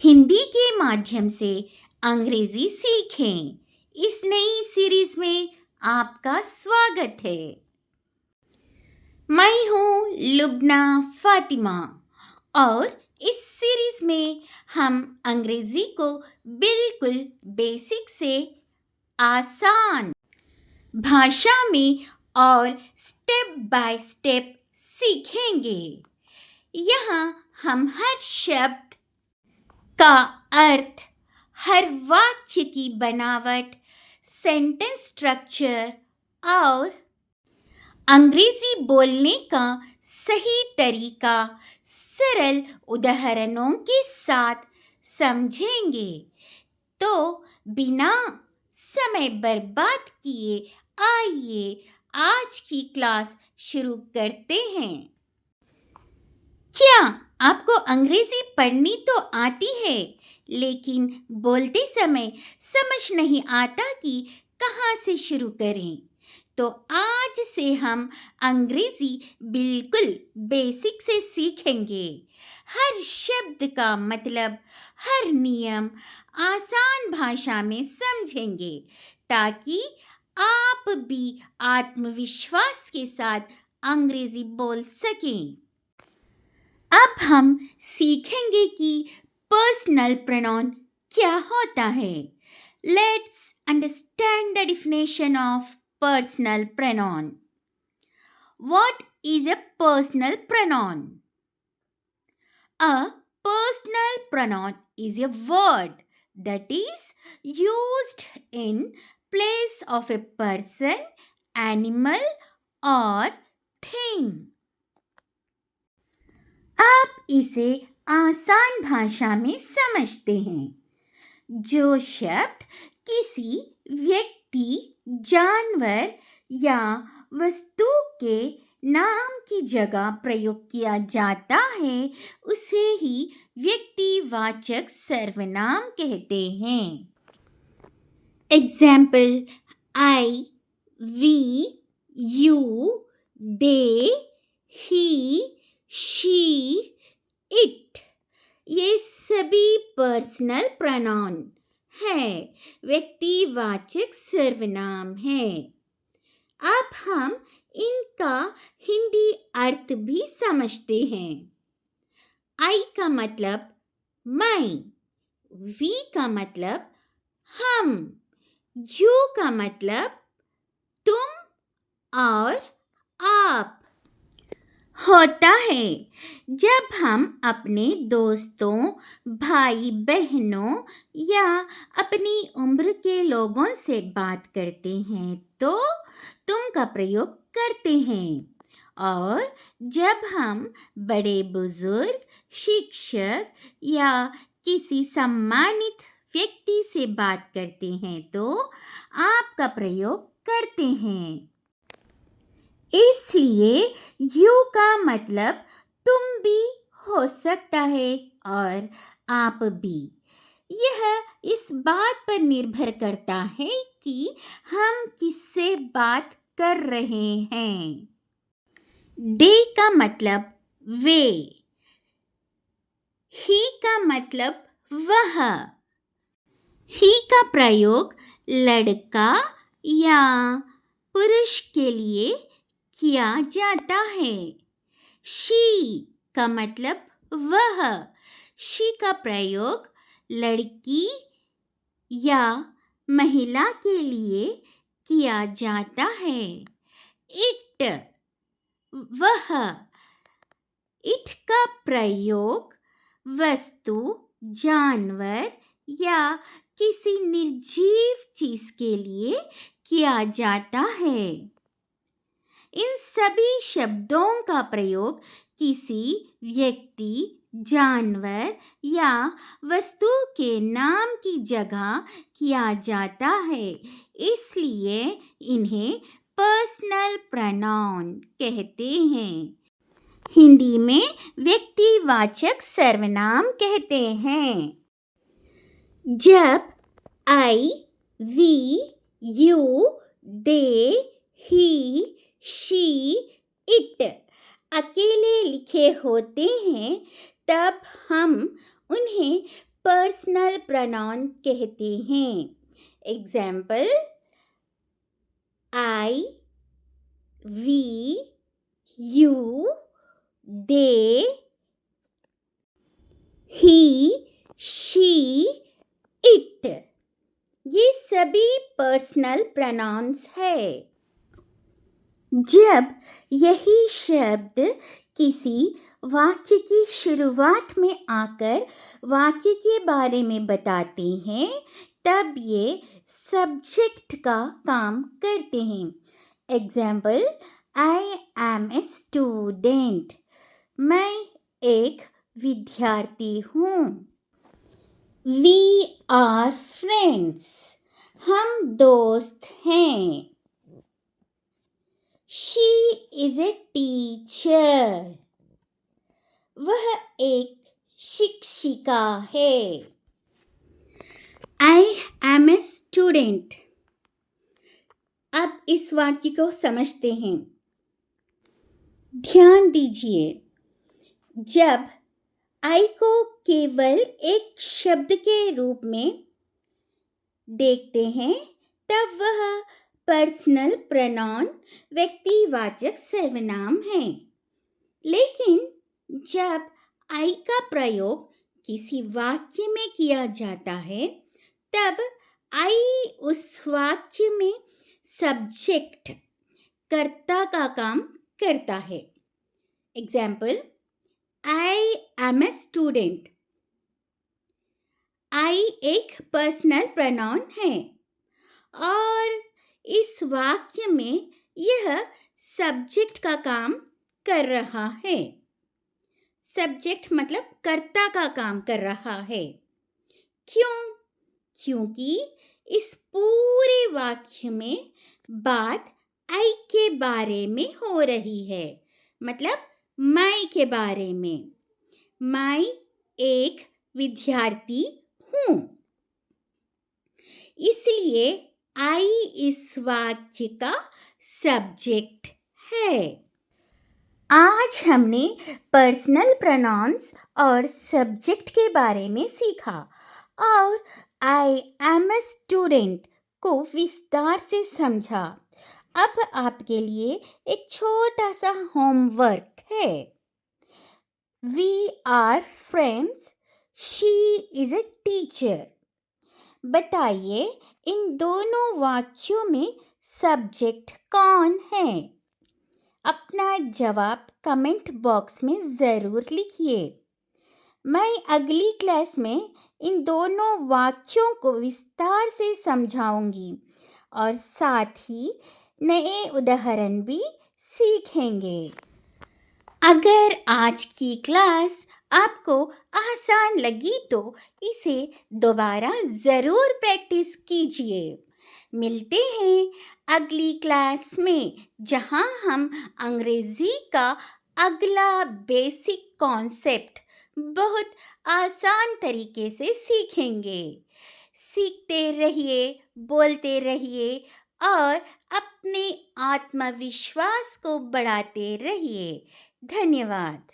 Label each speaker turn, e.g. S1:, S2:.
S1: हिंदी के माध्यम से अंग्रेजी सीखें। इस नई सीरीज में आपका स्वागत है। मैं हूँ लुबना फातिमा और इस सीरीज में हम अंग्रेजी को बिल्कुल बेसिक से आसान भाषा में और स्टेप बाय स्टेप सीखेंगे। यहाँ हम हर शब्द का अर्थ, हर वाक्य की बनावट, सेंटेंस स्ट्रक्चर और अंग्रेजी बोलने का सही तरीका सरल उदाहरणों के साथ समझेंगे। तो बिना समय बर्बाद किए आइए आज की क्लास शुरू करते हैं। क्या आपको अंग्रेजी पढ़नी तो आती है, लेकिन बोलते समय समझ नहीं आता कि कहाँ से शुरू करें? तो आज से हम अंग्रेजी बिल्कुल बेसिक से सीखेंगे। हर शब्द का मतलब, हर नियम आसान भाषा में समझेंगे ताकि आप भी आत्मविश्वास के साथ अंग्रेजी बोल सकें। अब हम सीखेंगे कि पर्सनल प्रोनाउन क्या होता है। Let's understand the definition of personal pronoun. What is a personal pronoun? A personal pronoun is a word that is used in place of a person, animal or thing. आप इसे आसान भाषा में समझते हैं। जो शब्द किसी व्यक्ति, जानवर या वस्तु के नाम की जगह प्रयोग किया जाता है उसे ही व्यक्तिवाचक सर्वनाम कहते हैं। Example: I, we, you, they, he, she, it, ये सभी पर्सनल प्रोनाउन है, व्यक्तिवाचक सर्वनाम है। अब हम इनका हिंदी अर्थ भी समझते हैं। आई का मतलब मैं, वी का मतलब हम, यू का मतलब तुम और आप होता है। जब हम अपने दोस्तों, भाई बहनों या अपनी उम्र के लोगों से बात करते हैं तो तुम का प्रयोग करते हैं, और जब हम बड़े बुजुर्ग, शिक्षक या किसी सम्मानित व्यक्ति से बात करते हैं तो आप का प्रयोग करते हैं। इसलिए यू का मतलब तुम भी हो सकता है और आप भी। यह इस बात पर निर्भर करता है कि हम किससे बात कर रहे हैं। दे का मतलब वे, ही का मतलब वह। ही का प्रयोग लड़का या पुरुष के लिए किया जाता है। शी का मतलब वह। शी का प्रयोग लड़की या महिला के लिए किया जाता है। इट वह। इट का प्रयोग वस्तु, जानवर या किसी निर्जीव चीज के लिए किया जाता है। इन सभी शब्दों का प्रयोग किसी व्यक्ति, जानवर या वस्तु के नाम की जगह किया जाता है, इसलिए इन्हें पर्सनल प्रोनाउन कहते हैं। हिंदी में व्यक्तिवाचक सर्वनाम कहते हैं। जब I, we, you, they, he, she, it अकेले लिखे होते हैं तब हम उन्हें पर्सनल प्रोनाउन कहते हैं। Example, I, we, you, they, he, she, it. ये सभी पर्सनल प्रोनाउंस है। जब यही शब्द किसी वाक्य की शुरुआत में आकर वाक्य के बारे में बताते हैं, तब ये सब्जेक्ट का काम करते हैं। Example, I am a student. मैं एक विद्यार्थी हूँ। We are friends. हम दोस्त हैं। She is a teacher. वह एक शिक्षिका है। I am a student. अब इस वाक्य को समझते हैं। ध्यान दीजिए, जब आई को केवल एक शब्द के रूप में देखते हैं, तब वह पर्सनल प्रोनाउन व्यक्तिवाचक सर्वनाम है। लेकिन जब आई का प्रयोग किसी वाक्य में किया जाता है, तब आई उस वाक्य में सब्जेक्ट, कर्ता का काम करता है। Example, I am a student. I एक पर्सनल प्रोनाउन है और इस वाक्य में यह सब्जेक्ट का काम कर रहा है। सब्जेक्ट मतलब कर्ता का काम कर रहा है। क्यों? क्योंकि इस पूरे वाक्य में बात आई के बारे में हो रही है, मतलब मैं के बारे में। मैं एक विद्यार्थी हूँ, इसलिए आई इस वाक्य का सब्जेक्ट है। आज हमने पर्सनल प्रोनाउंस और सब्जेक्ट के बारे में सीखा और आई एम ए स्टूडेंट को विस्तार से समझा। अब आपके लिए एक छोटा सा होमवर्क है। We are friends, she is a teacher. बताइए, इन दोनों वाक्यों में सब्जेक्ट कौन है? अपना जवाब कमेंट बॉक्स में ज़रूर लिखिए। मैं अगली क्लास में इन दोनों वाक्यों को विस्तार से समझाऊंगी और साथ ही नए उदाहरण भी सीखेंगे। अगर आज की क्लास आपको आसान लगी तो इसे दोबारा ज़रूर प्रैक्टिस कीजिए। मिलते हैं अगली क्लास में, जहां हम अंग्रेजी का अगला बेसिक कॉन्सेप्ट बहुत आसान तरीके से सीखेंगे। सीखते रहिए, बोलते रहिए और अपने आत्मविश्वास को बढ़ाते रहिए। धन्यवाद।